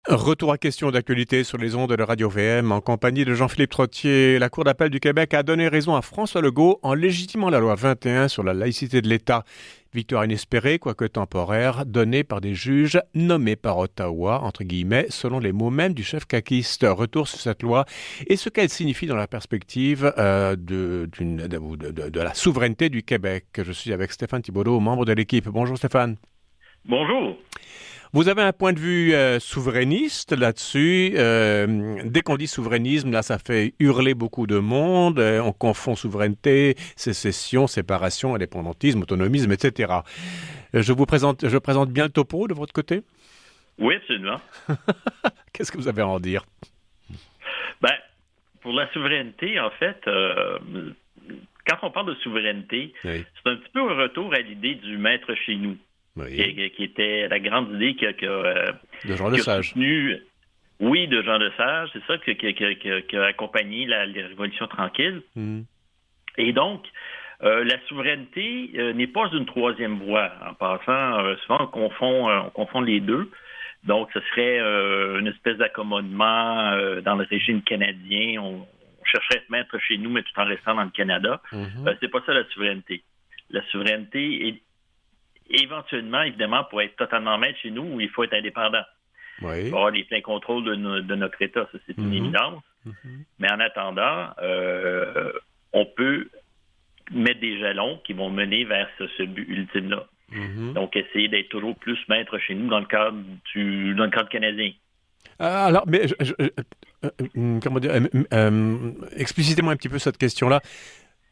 Retour à question d'actualité sur les ondes de Radio VM en compagnie de Jean-Philippe Trottier. La Cour d'appel du Québec a donné raison à François Legault en légitimant la loi 21 sur la laïcité de l'État. Victoire inespérée, quoique temporaire, donnée par des juges nommés par Ottawa, entre guillemets, selon les mots mêmes du chef caquiste. Retour sur cette loi et ce qu'elle signifie dans la perspective de la souveraineté du Québec. Je suis avec Stéphane Thibodeau, membre de l'équipe. Bonjour Stéphane. Bonjour. Vous avez un point de vue souverainiste là-dessus. Dès qu'on dit souverainisme, là, ça fait hurler beaucoup de monde. On confond souveraineté, sécession, séparation, indépendantisme, autonomisme, etc. Je présente bien le topo de votre côté? Oui, absolument. Qu'est-ce que vous avez à en dire? Ben, pour la souveraineté, en fait, quand on parle de souveraineté, oui, c'est un petit peu un retour à l'idée du maître chez nous. Oui. Qui était la grande idée de Jean Lesage. Soutenu, oui, de Jean Lesage, c'est ça qui a accompagné la Révolution tranquille. Mm. Et donc, la souveraineté n'est pas une troisième voie. En passant, souvent on confond les deux. Donc, ce serait une espèce d'accommodement dans le régime canadien. On chercherait à être maître chez nous, mais tout en restant dans le Canada. Mm-hmm. C'est pas ça la souveraineté. La souveraineté est éventuellement, évidemment, pour être totalement maître chez nous, il faut être indépendant. Oui. Il faut avoir les pleins contrôles de notre État, ça c'est une évidence. Mm-hmm. Mais en attendant, on peut mettre des jalons qui vont mener vers ce but ultime-là. Mm-hmm. Donc, essayer d'être toujours plus maître chez nous dans le cadre canadien. Alors, mais comment dire, explicitez-moi un petit peu cette question-là.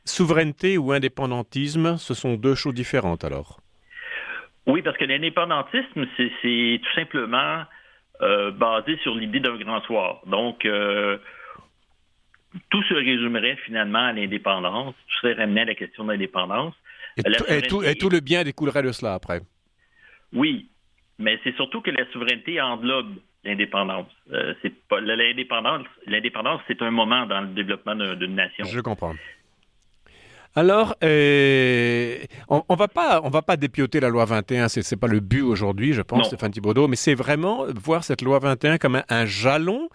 Souveraineté ou indépendantisme, ce sont deux choses différentes alors? Oui, parce que l'indépendantisme, c'est tout simplement basé sur l'idée d'un grand soir. Donc, tout se résumerait finalement à l'indépendance. Tout serait ramené à la question de l'indépendance. Et tout le bien découlerait de cela après. Oui, mais c'est surtout que la souveraineté englobe l'indépendance. C'est pas l'indépendance, c'est un moment dans le développement d'une nation. Je comprends. Alors, on va pas dépioter la loi 21, c'est pas le but aujourd'hui, je pense, Stéphane Thibodeau, mais c'est vraiment voir cette loi 21 comme un jalon,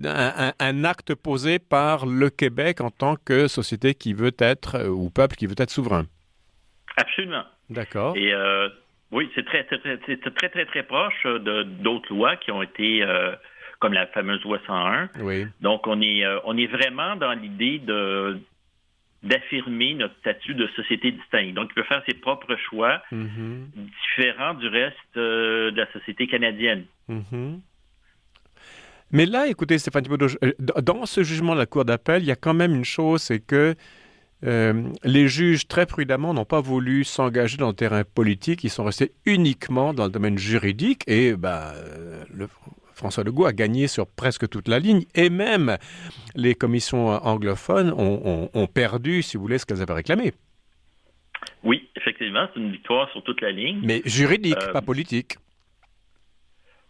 un acte posé par le Québec en tant que société qui veut être, ou peuple qui veut être souverain. Absolument. D'accord. Et oui, c'est très proche d'autres lois qui ont été, comme la fameuse loi 101. Oui. Donc, on est vraiment dans l'idée d'affirmer notre statut de société distincte. Donc, il peut faire ses propres choix, différents du reste de la société canadienne. Mm-hmm. Mais là, écoutez, Stéphane Thibodeau, dans ce jugement de la Cour d'appel, il y a quand même une chose, c'est que les juges, très prudemment, n'ont pas voulu s'engager dans le terrain politique, ils sont restés uniquement dans le domaine juridique et François Legault a gagné sur presque toute la ligne et même les commissions anglophones ont perdu, si vous voulez, ce qu'elles avaient réclamé. Oui, effectivement, c'est une victoire sur toute la ligne. Mais juridique, pas politique.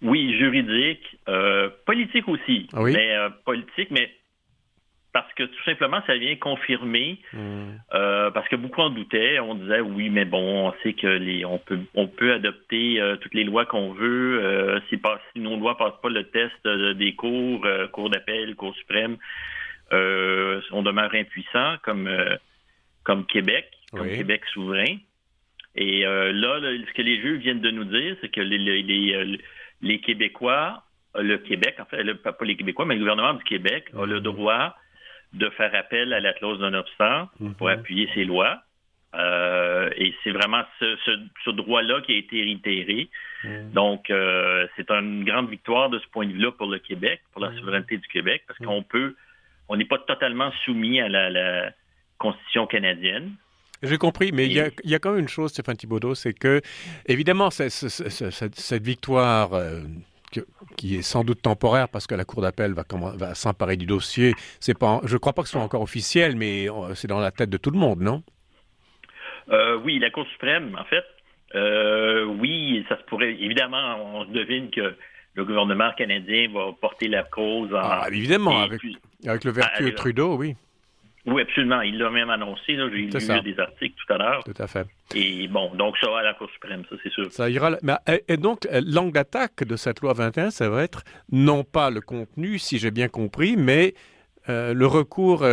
Oui, juridique, politique aussi. Oui. Mais politique, mais parce que tout simplement, ça vient confirmer, parce que beaucoup en doutaient, on disait oui, mais bon, on sait que on peut adopter toutes les lois qu'on veut, si nos lois ne passent pas le test des cours d'appel, Cour suprême, on demeure impuissant comme Québec, comme Québec souverain. Et là, ce que les juges viennent de nous dire, c'est que les Québécois, le Québec, en fait, pas les Québécois, mais le gouvernement du Québec a le droit de faire appel à la clause d'un obstant pour appuyer ses lois. Et c'est vraiment ce droit-là qui a été réitéré. Donc, c'est une grande victoire de ce point de vue-là pour le Québec, pour la souveraineté du Québec, parce on n'est pas totalement soumis à la Constitution canadienne. J'ai compris, mais il y a quand même une chose, Stéphane Thibodeau, c'est que, évidemment, cette victoire qui est sans doute temporaire parce que la Cour d'appel va s'emparer du dossier. Je ne crois pas que ce soit encore officiel, mais c'est dans la tête de tout le monde, non? Oui, la Cour suprême, en fait. Oui, ça se pourrait. Évidemment, on devine que le gouvernement canadien va porter la cause évidemment, avec le vertueux Trudeau, oui. Oui, absolument. Il l'a même annoncé. Là, j'ai lu des articles tout à l'heure. Tout à fait. Et bon, donc ça va à la Cour suprême, ça c'est sûr. Ça ira. Et donc, l'angle d'attaque de cette loi 21, ça va être non pas le contenu, si j'ai bien compris, mais le recours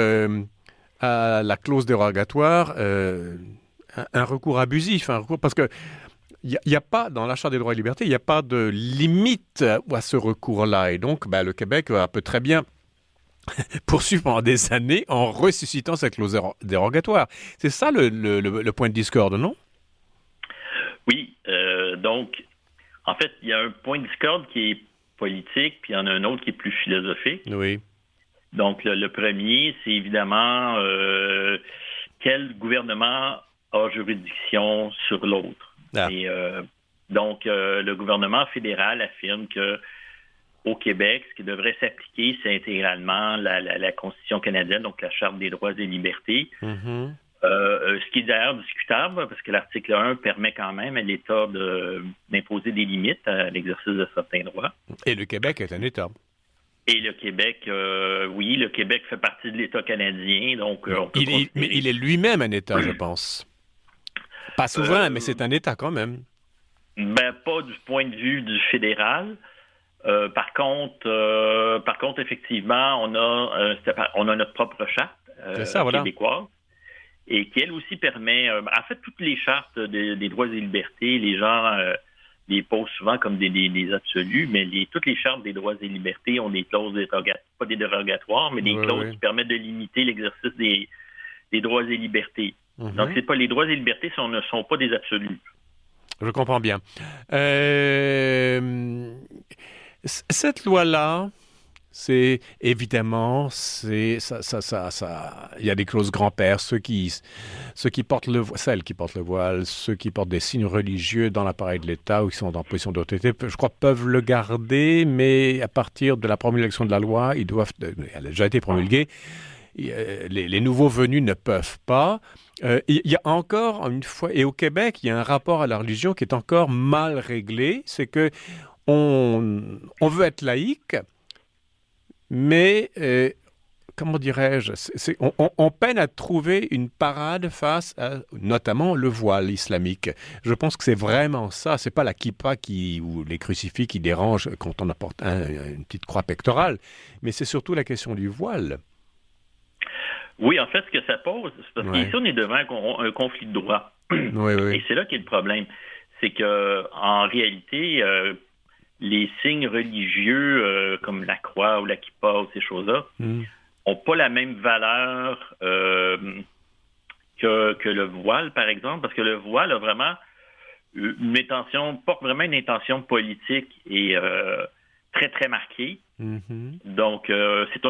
à la clause dérogatoire, un recours abusif, parce que il n'y a pas, dans la Charte des droits et libertés, il n'y a pas de limite à ce recours-là. Et donc, le Québec peut très bien poursuivre pendant des années en ressuscitant cette clause dérogatoire. C'est ça le point de discorde, non? Oui. Donc, en fait, il y a un point de discorde qui est politique, puis il y en a un autre qui est plus philosophique. Oui. Donc, le premier, c'est évidemment quel gouvernement a juridiction sur l'autre. Ah. Et donc, le gouvernement fédéral affirme que au Québec, ce qui devrait s'appliquer, c'est intégralement la Constitution canadienne, donc la Charte des droits et libertés. Mm-hmm. Ce qui est d'ailleurs discutable, parce que l'article 1 permet quand même à l'État d'imposer des limites à l'exercice de certains droits. Et le Québec est un État. Et le Québec, oui, le Québec fait partie de l'État canadien, donc mais il est lui-même un État, je pense. Pas souverain, mais c'est un État quand même. Pas du point de vue du fédéral. Par contre, effectivement, on a notre propre charte québécoise, et qui, elle aussi, permet... en fait, toutes les chartes des droits et libertés, les gens les posent souvent comme des absolus, mais toutes les chartes des droits et libertés ont des clauses pas des dérogatoires, mais des clauses qui permettent de limiter l'exercice des droits et libertés. Mm-hmm. Donc, c'est pas les droits et libertés ne sont pas des absolus. Je comprends bien. Cette loi-là, c'est évidemment, il y a des clauses grand-père, celles qui portent le voile, ceux qui portent des signes religieux dans l'appareil de l'État ou qui sont en position d'autorité, je crois, peuvent le garder, mais à partir de la promulgation de la loi, elle a déjà été promulguée, les nouveaux venus ne peuvent pas. Il y a encore une fois, et au Québec, il y a un rapport à la religion qui est encore mal réglé, c'est que on veut être laïque, mais, comment dirais-je, on peine à trouver une parade face à, notamment, le voile islamique. Je pense que c'est vraiment ça. C'est pas la kippa ou les crucifix qui dérangent quand on apporte une petite croix pectorale, mais c'est surtout la question du voile. Oui, en fait, ce que ça pose, c'est parce qu'ici, on est devant un conflit de droits. Oui. Et c'est là qu'est le problème. C'est que en réalité, les signes religieux comme la croix ou la kippa ou ces choses-là n'ont pas la même valeur que le voile, par exemple, parce que le voile a vraiment porte vraiment une intention politique et très, très marquée. Mm-hmm. Donc, c'est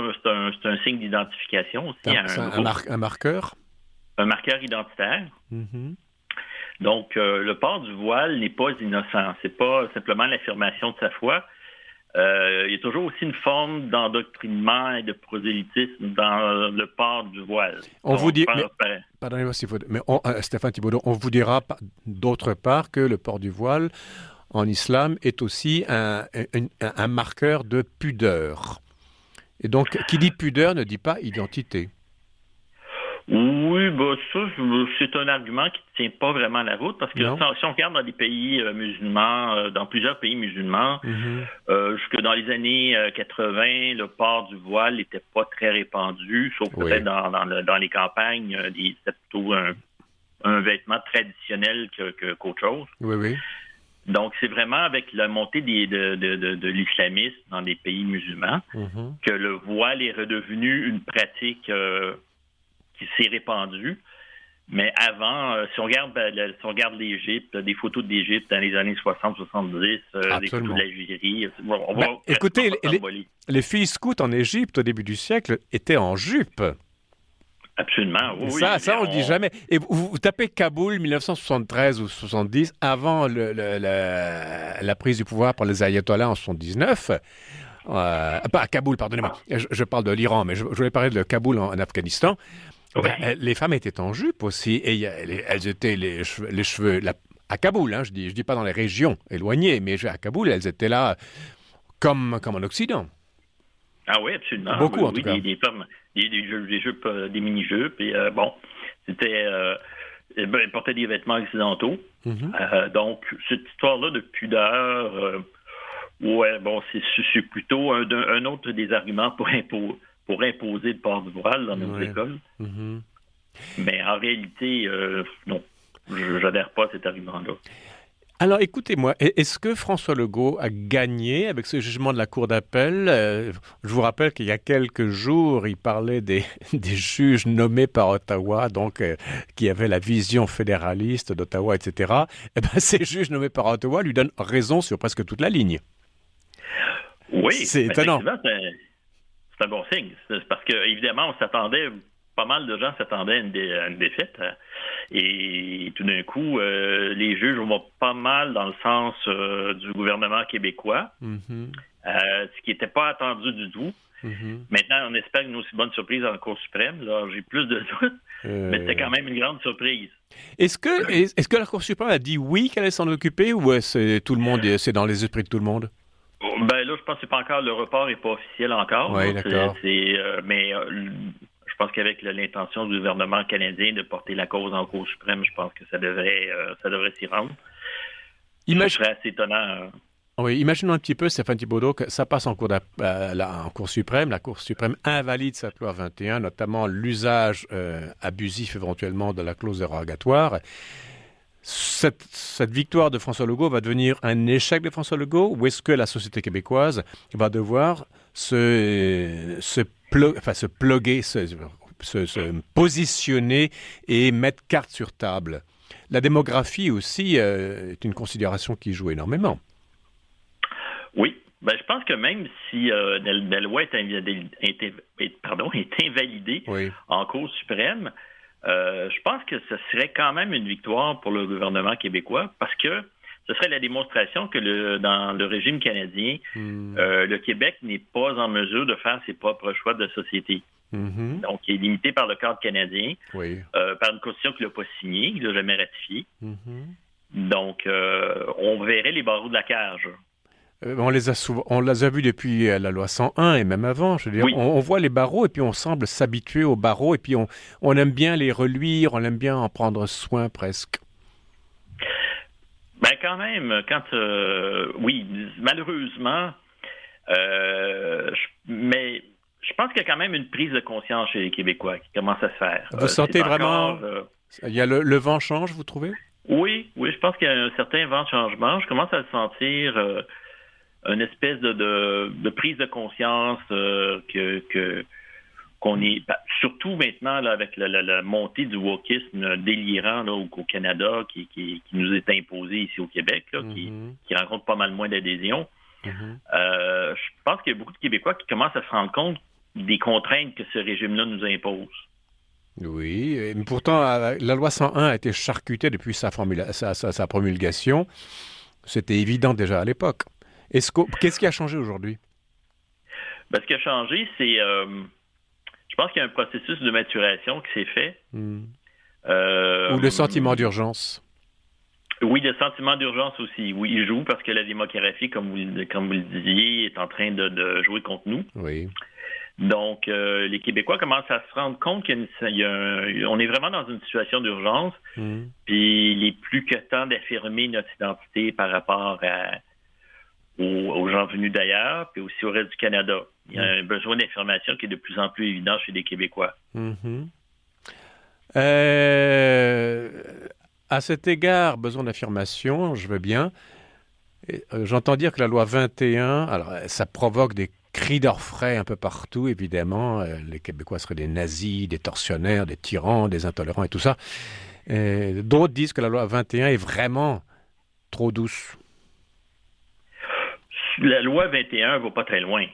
un signe d'identification aussi. Un marqueur? Un marqueur identitaire. Mm-hmm. Donc, le port du voile n'est pas innocent. C'est pas simplement l'affirmation de sa foi. Il y a toujours aussi une forme d'endoctrinement et de prosélytisme dans le port du voile. Pardonnez-moi s'il faut... Mais Stéphane Thibaudot, on vous dira d'autre part que le port du voile en islam est aussi un marqueur de pudeur. Et donc, qui dit pudeur ne dit pas identité. Oui, ça, c'est un argument qui ne tient pas vraiment la route, parce que si on regarde dans des pays musulmans, dans plusieurs pays musulmans, jusque dans les années 80, le port du voile n'était pas très répandu, sauf peut-être dans les campagnes, c'était plutôt un vêtement traditionnel qu'autre chose. Oui, oui. Donc, c'est vraiment avec la montée de l'islamisme dans les pays musulmans que le voile est redevenu une pratique qui s'est répandue. Mais avant, si on regarde l'Égypte, des photos d'Égypte dans les années 60-70, des photos de l'Algérie, écoutez, les filles scouts en Égypte au début du siècle étaient en jupe. Absolument, oui. Ça on ne le dit jamais. Et vous tapez Kaboul 1973 ou 70, avant la prise du pouvoir par les ayatollahs en 79. Pas à Kaboul, pardonnez-moi. Je parle de l'Iran, mais je voulais parler de Kaboul en Afghanistan. Les femmes étaient en jupe aussi, et elles étaient les cheveux à Kaboul, je dis pas dans les régions éloignées, mais à Kaboul, elles étaient là comme en Occident. Ah oui, absolument. Beaucoup, oui, en tout cas. des femmes, des jupes, des mini-jupes. Et bon, c'était... ils portaient des vêtements occidentaux. Donc, cette histoire-là de pudeur, ouais, bon, c'est plutôt un autre des arguments pour imposer le port du voile dans nos écoles. Mais en réalité, non, je n'adhère pas à cet argument-là. Alors, écoutez-moi, est-ce que François Legault a gagné avec ce jugement de la Cour d'appel? Je vous rappelle qu'il y a quelques jours, il parlait des juges nommés par Ottawa, donc qui avaient la vision fédéraliste d'Ottawa, etc. Eh bien, ces juges nommés par Ottawa lui donnent raison sur presque toute la ligne. Oui, c'est étonnant. C'est un bon signe. C'est parce que, évidemment, pas mal de gens s'attendaient à une défaite. Et tout d'un coup, les juges vont pas mal dans le sens du gouvernement québécois, ce qui n'était pas attendu du tout. Maintenant, on espère une aussi bonne surprise dans la Cour suprême. Là, j'ai plus de doutes, mais c'était quand même une grande surprise. Est-ce que la Cour suprême a dit oui qu'elle allait s'en occuper ou c'est dans les esprits de tout le monde? Ben là, je pense que c'est pas encore, le report n'est pas officiel encore. Oui, d'accord. Mais je pense qu'avec l'intention du gouvernement canadien de porter la cause en Cour suprême, je pense que ça devrait s'y rendre. Ce serait assez étonnant. Oui, imaginons un petit peu, Stéphane Thibodeau, que ça passe en Cour suprême. La Cour suprême invalide cette loi 21, notamment l'usage abusif éventuellement de la clause dérogatoire. Cette victoire de François Legault va devenir un échec de François Legault, ou est-ce que la société québécoise va devoir se positionner et mettre carte sur table? La démographie aussi est une considération qui joue énormément. Oui. Ben, je pense que même si la loi est invalidée en Cour suprême, je pense que ce serait quand même une victoire pour le gouvernement québécois parce que ce serait la démonstration que dans le régime canadien, le Québec n'est pas en mesure de faire ses propres choix de société. Donc, il est limité par le cadre canadien, par une constitution qu'il n'a pas signée, qu'il n'a jamais ratifiée. Donc, on verrait les barreaux de la cage. On les a vus depuis la loi 101 et même avant. Je veux dire, on voit les barreaux et puis on semble s'habituer aux barreaux et puis on aime bien les reluire, on aime bien en prendre soin presque. Ben quand même, oui, malheureusement, mais je pense qu'il y a quand même une prise de conscience chez les Québécois qui commence à se faire. Vous sentez vraiment, il y a le vent change, vous trouvez? Oui, je pense qu'il y a un certain vent de changement. Je commence à le sentir. Une espèce de prise de conscience qu'on est... Surtout maintenant, là, avec la montée du wokisme délirant là, au Canada qui nous est imposé ici au Québec, là, qui rencontre pas mal moins d'adhésion. Je pense qu'il y a beaucoup de Québécois qui commencent à se rendre compte des contraintes que ce régime-là nous impose. Oui, mais pourtant, la loi 101 a été charcutée depuis sa promulgation. C'était évident déjà à l'époque. Qu'est-ce qui a changé aujourd'hui? Ben, ce qui a changé, c'est... je pense qu'il y a un processus de maturation qui s'est fait. Ou le sentiment d'urgence. Oui, le sentiment d'urgence aussi. Oui, il joue parce que la démographie, comme vous le disiez, est en train de jouer contre nous. Oui. Donc, les Québécois commencent à se rendre compte qu'on est vraiment dans une situation d'urgence. Puis, il n'est plus que temps d'affirmer notre identité par rapport aux gens venus d'ailleurs, puis aussi au reste du Canada. Il y a un besoin d'affirmation qui est de plus en plus évident chez les Québécois. À cet égard, besoin d'affirmation, je veux bien. J'entends dire que la loi 21, alors ça provoque des cris d'orfraie un peu partout, évidemment. Les Québécois seraient des nazis, des tortionnaires, des tyrans, des intolérants et tout ça. D'autres disent que la loi 21 est vraiment trop douce. La loi 21 ne va pas très loin.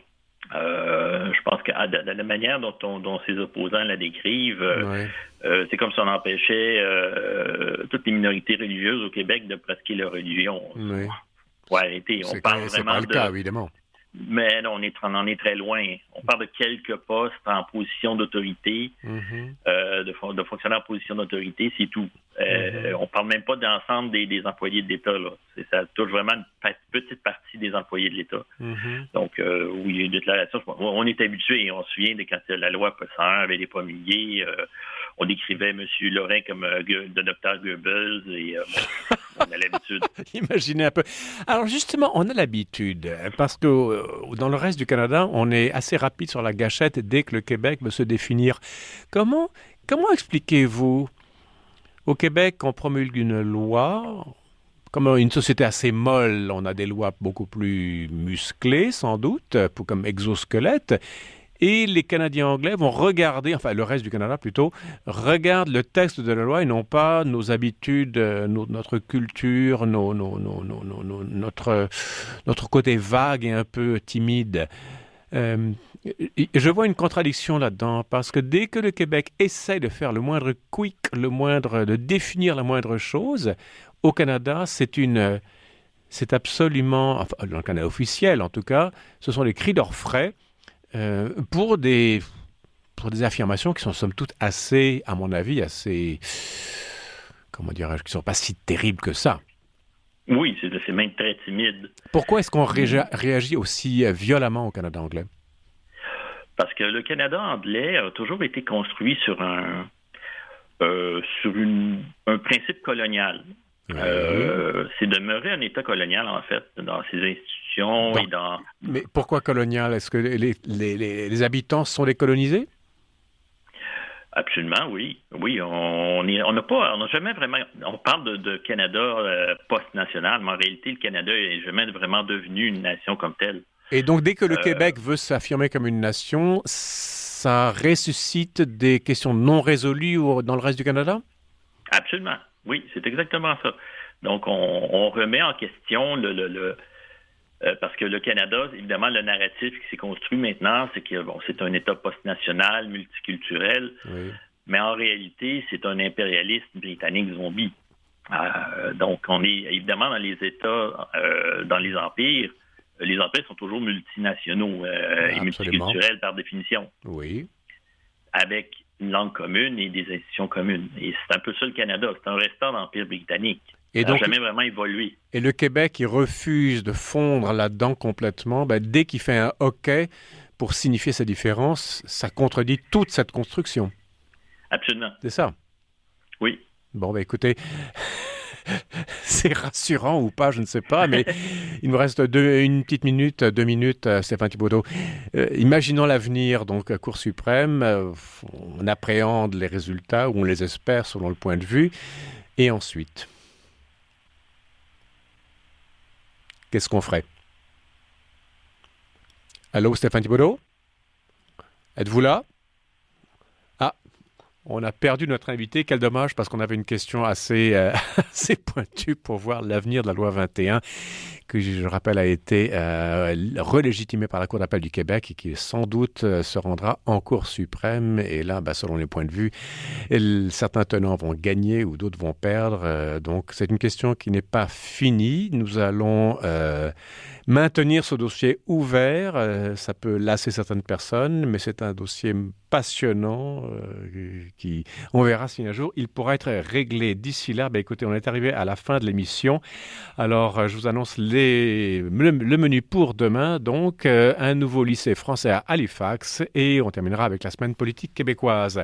Je pense que de la manière dont ses opposants la décrivent, c'est comme si on empêchait toutes les minorités religieuses au Québec de pratiquer leur religion. Oui. Faut arrêter. On parle vraiment c'est pas le cas, évidemment. Mais non, on en est très loin. On parle de quelques postes en position d'autorité, de fonctionnaires en position d'autorité, c'est tout. On parle même pas de l'ensemble des employés de l'État, là. Ça touche vraiment une petite partie des employés de l'État. Donc, oui, il y a une déclaration. On est habitué, on se souvient de quand la loi Pessin avait les pommiers, on décrivait M. Lorrain comme le docteur Goebbels et on a l'habitude. Imaginez un peu. Alors justement, on a l'habitude, parce que dans le reste du Canada, on est assez rapide sur la gâchette dès que le Québec veut se définir. Comment expliquez-vous au Québec qu'on promulgue une loi, comme une société assez molle, on a des lois beaucoup plus musclées sans doute, comme exosquelette, et les Canadiens anglais vont regarder, enfin le reste du Canada plutôt, regarde le texte de la loi et non pas nos habitudes, notre culture, notre côté vague et un peu timide. Je vois une contradiction là-dedans parce que dès que le Québec essaie de faire le moindre quick, de définir la moindre chose, au Canada, c'est absolument, enfin, dans le Canada officiel en tout cas, ce sont les cris d'orfraie. Pour des affirmations qui sont somme toute assez, à mon avis, comment dirais-je, qui ne sont pas si terribles que ça. Oui, c'est même très timide. Pourquoi est-ce qu'on réagit aussi violemment au Canada anglais? Parce que le Canada anglais a toujours été construit sur un principe colonial. Oui. C'est demeuré un État colonial, en fait, dans ses institutions et dans... Mais pourquoi colonial? Est-ce que les habitants sont les colonisés? Absolument, oui. Oui, on n'a jamais vraiment... On parle de Canada post-national, mais en réalité, le Canada n'est jamais vraiment devenu une nation comme telle. Et donc, dès que le Québec veut s'affirmer comme une nation, ça ressuscite des questions non résolues dans le reste du Canada? Absolument. Oui, c'est exactement ça. Donc, on remet en question parce que le Canada, évidemment, le narratif qui s'est construit maintenant, c'est que c'est un État post-national, multiculturel, oui. Mais en réalité, c'est un impérialisme britannique zombie. Donc, on est évidemment dans les États, dans les empires. Les empires sont toujours multinationaux et multiculturels par définition. Oui. Avec une langue commune et des institutions communes. Et c'est un peu ça le Canada. C'est un restant d'empire britannique. Et ça n'a jamais vraiment évolué. Et le Québec, il refuse de fondre là-dedans complètement. Dès qu'il fait un hockey pour signifier sa différence, ça contredit toute cette construction. Absolument. C'est ça? Oui. Bon, écoutez, c'est rassurant ou pas, je ne sais pas, mais il nous reste deux minutes, Stéphane Thibodeau. Imaginons l'avenir, donc, Cour suprême. On appréhende les résultats, ou on les espère selon le point de vue. Et ensuite, qu'est-ce qu'on ferait? Allô, Stéphane Thibodeau? Êtes-vous là? On a perdu notre invité. Quel dommage, parce qu'on avait une question assez pointue pour voir l'avenir de la loi 21, que je rappelle a été relégitimée par la Cour d'appel du Québec et qui sans doute se rendra en Cour suprême. Et là, selon les points de vue, certains tenants vont gagner ou d'autres vont perdre. Donc, c'est une question qui n'est pas finie. Nous allons maintenir ce dossier ouvert. Ça peut lasser certaines personnes, mais c'est un dossier passionnant on verra si un jour il pourra être réglé. D'ici là, écoutez, on est arrivé à la fin de l'émission. Alors, je vous annonce le menu pour demain. Donc, un nouveau lycée français à Halifax et on terminera avec la semaine politique québécoise.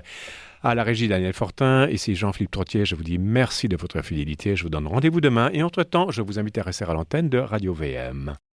À la régie, Daniel Fortin. Ici Jean-Philippe Trottier. Je vous dis merci de votre fidélité. Je vous donne rendez-vous demain. Et entre-temps, je vous invite à rester à l'antenne de Radio VM.